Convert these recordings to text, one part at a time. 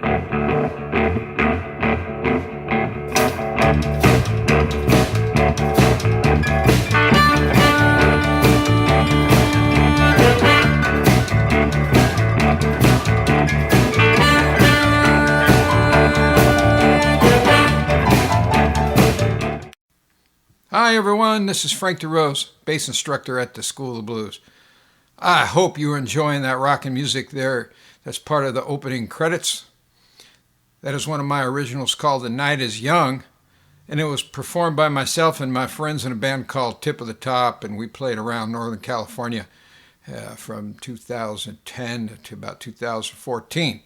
Hi everyone, this is Frank DeRose, bass instructor at the School of Blues. I hope you're enjoying that rockin' music there. That's part of the opening credits. That is one of my originals called The Night is Young, and it was performed by myself and my friends in a band called Tip of the Top, and we played around Northern California from 2010 to about 2014.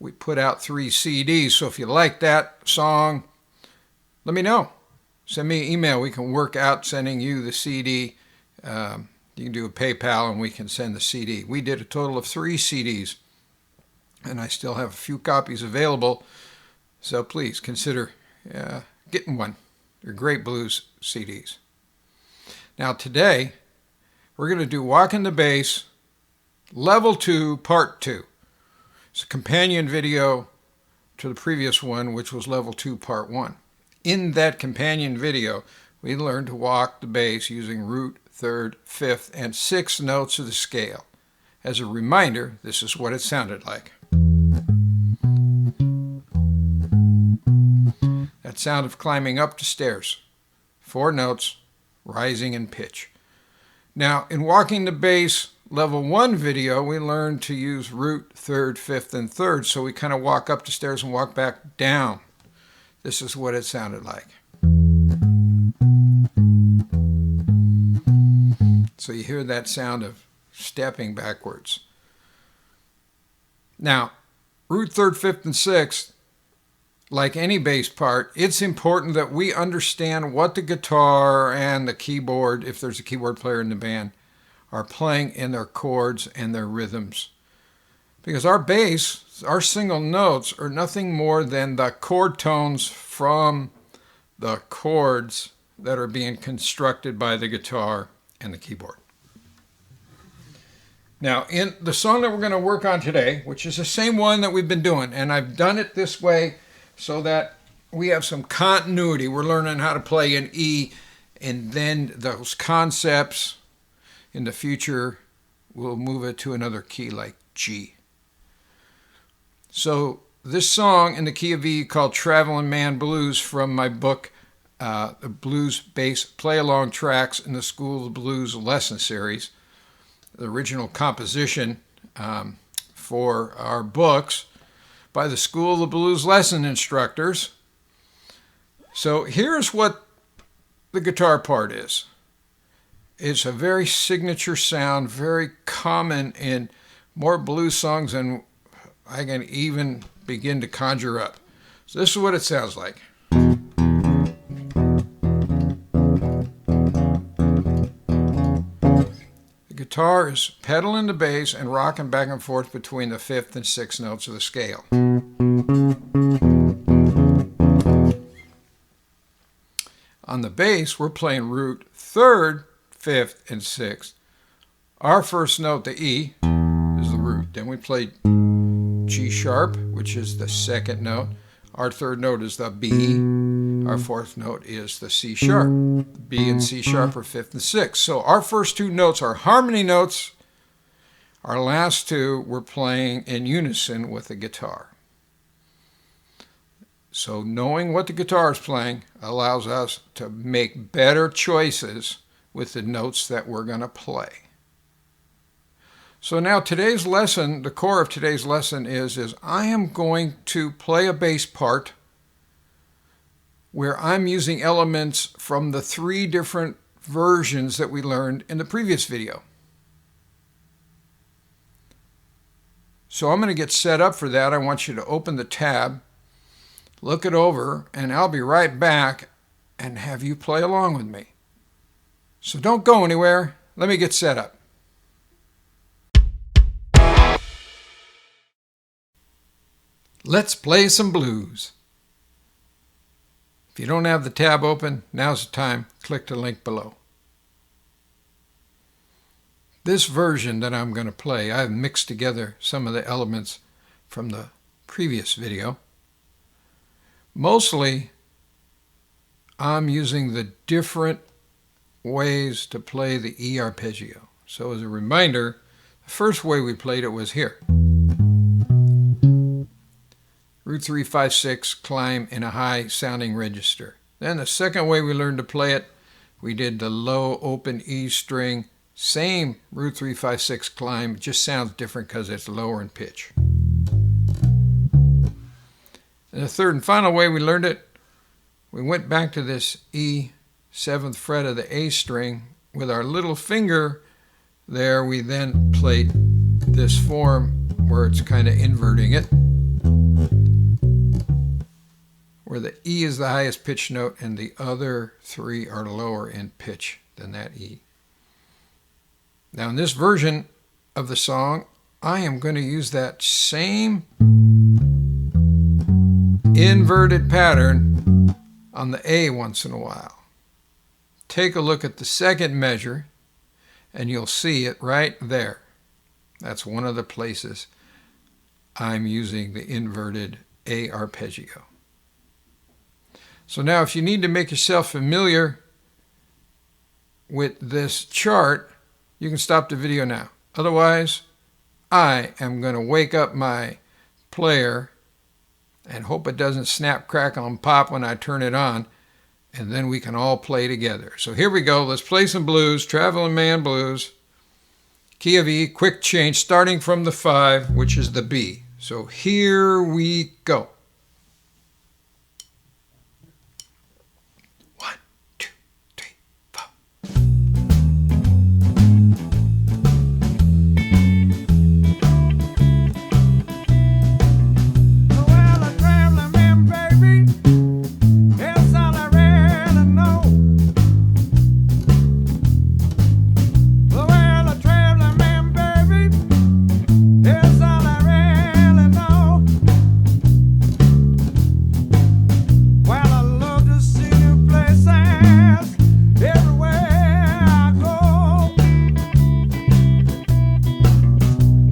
We put out 3 CDs, so if you like that song, let me know. Send me an email. We can work out sending you the CD. You can do a PayPal and we can send the CD. We did a total of 3 CDs, and I still have a few copies available, so please consider getting one. They're great blues CDs. Now today, we're going to do Walking the Bass, Level 2, Part 2. It's a companion video to the previous one, which was Level 2, Part 1. In that companion video, we learned to walk the bass using root, third, fifth, and sixth notes of the scale. As a reminder, this is what it sounded like. That sound of climbing up the stairs. 4 notes, rising in pitch. Now, in Walking the Bass Level 1 video, we learned to use root, third, fifth, and third, so we kind of walk up the stairs and walk back down. This is what it sounded like. So you hear that sound of stepping backwards. Now, root, third, fifth, and sixth, like any bass part, it's important that we understand what the guitar and the keyboard, if there's a keyboard player in the band, are playing in their chords and their rhythms. Because our bass, our single notes, are nothing more than the chord tones from the chords that are being constructed by the guitar and the keyboard. Now, in the song that we're going to work on today, which is the same one that we've been doing, and I've done it this way so that we have some continuity. We're learning how to play in E, and then those concepts in the future, we'll move it to another key like G. So this song in the key of E called Traveling Man Blues from my book, the Blues Bass Play-Along Trax in the School of Blues Lesson Series, the original composition for our books by the School of the Blues lesson instructors. So here's what the guitar part is. It's a very signature sound, very common in more blues songs than I can even begin to conjure up. So this is what it sounds like. The guitar is pedaling the bass and rocking back and forth between the fifth and sixth notes of the scale. On the bass, we're playing root, third, fifth, and sixth. Our first note, the E, is the root. Then we play G sharp, which is the second note. Our third note is the B. Our fourth note is the C sharp. B and C sharp are fifth and sixth. So our first 2 notes are harmony notes. Our last 2 we're playing in unison with the guitar. So knowing what the guitar is playing allows us to make better choices with the notes that we're going to play. So now today's lesson, the core of today's lesson is I am going to play a bass part where I'm using elements from the 3 different versions that we learned in the previous video. So I'm going to get set up for that. I want you to open the tab, look it over, and I'll be right back and have you play along with me. So don't go anywhere. Let me get set up. Let's play some blues. If you don't have the tab open, now's the time. Click the link below. This version that I'm going to play, I've mixed together some of the elements from the previous video. Mostly, I'm using the different ways to play the E arpeggio. So as a reminder, the first way we played it was here. Root 3, 5, 6, climb in a high sounding register. Then the second way we learned to play it, we did the low open E string, same root 3, 5, 6 climb, just sounds different because it's lower in pitch. And the third and final way we learned it, we went back to this E 7th fret of the A string. With our little finger there, we then played this form where it's kind of inverting it, where the E is the highest pitch note and the other three are lower in pitch than that E. Now in this version of the song, I am going to use that same inverted pattern on the A once in a while. Take a look at the second measure and you'll see it right there. That's one of the places I'm using the inverted A arpeggio. So now if you need to make yourself familiar with this chart, you can stop the video now. Otherwise, I am going to wake up my player and hope it doesn't snap, crackle, and pop when I turn it on, and then we can all play together. So here we go. Let's play some blues, Traveling Man Blues, key of E, quick change, starting from the 5, which is the B. So here we go. 1, 2, 3, 4. Well, a traveling man, baby, that's all I really know. Well, a traveling man, baby, that's all I really know. Well, I love to see new places everywhere I go.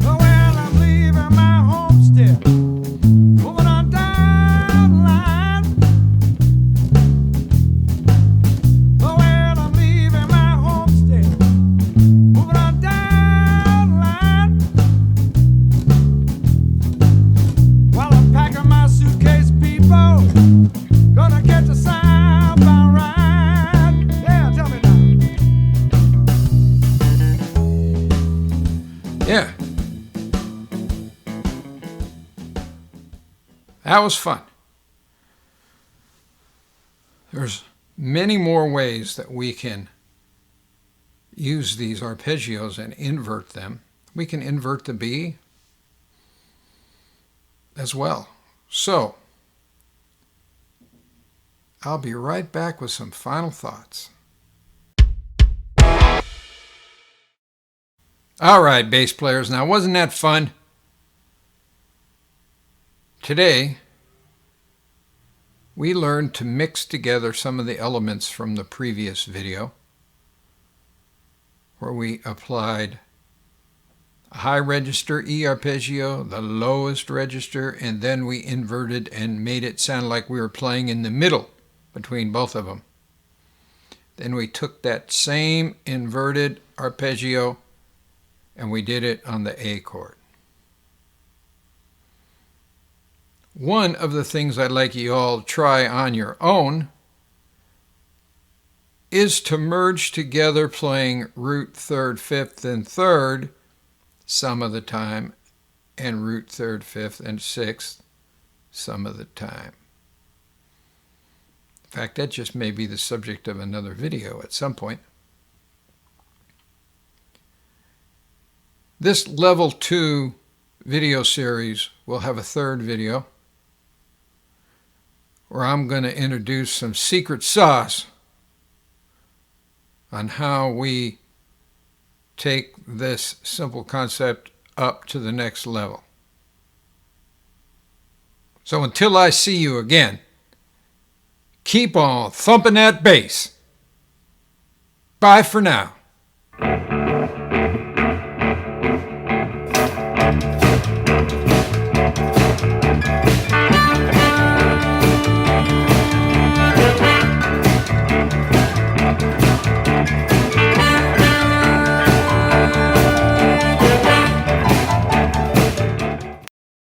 Well, I'm leaving my homestead, moving on down the line. Well, I'm leaving my homestead, moving on down the line. While I'm packing my suitcase, people, gonna catch a southbound ride. Yeah, tell me now. Yeah. That was fun. There's many more ways that we can use these arpeggios and invert them. We can invert the B as well. So, I'll be right back with some final thoughts. All right, bass players, now wasn't that fun? Today, we learned to mix together some of the elements from the previous video, where we applied a high register E arpeggio, the lowest register, and then we inverted and made it sound like we were playing in the middle between both of them. Then we took that same inverted arpeggio and we did it on the A chord. One of the things I'd like you all to try on your own is to merge together playing root 3rd, 5th, and 3rd some of the time, and root 3rd, 5th, and 6th some of the time. In fact, that just may be the subject of another video at some point. This level 2 video series will have a third video where I'm going to introduce some secret sauce on how we take this simple concept up to the next level. So until I see you again, keep on thumping that bass. Bye for now.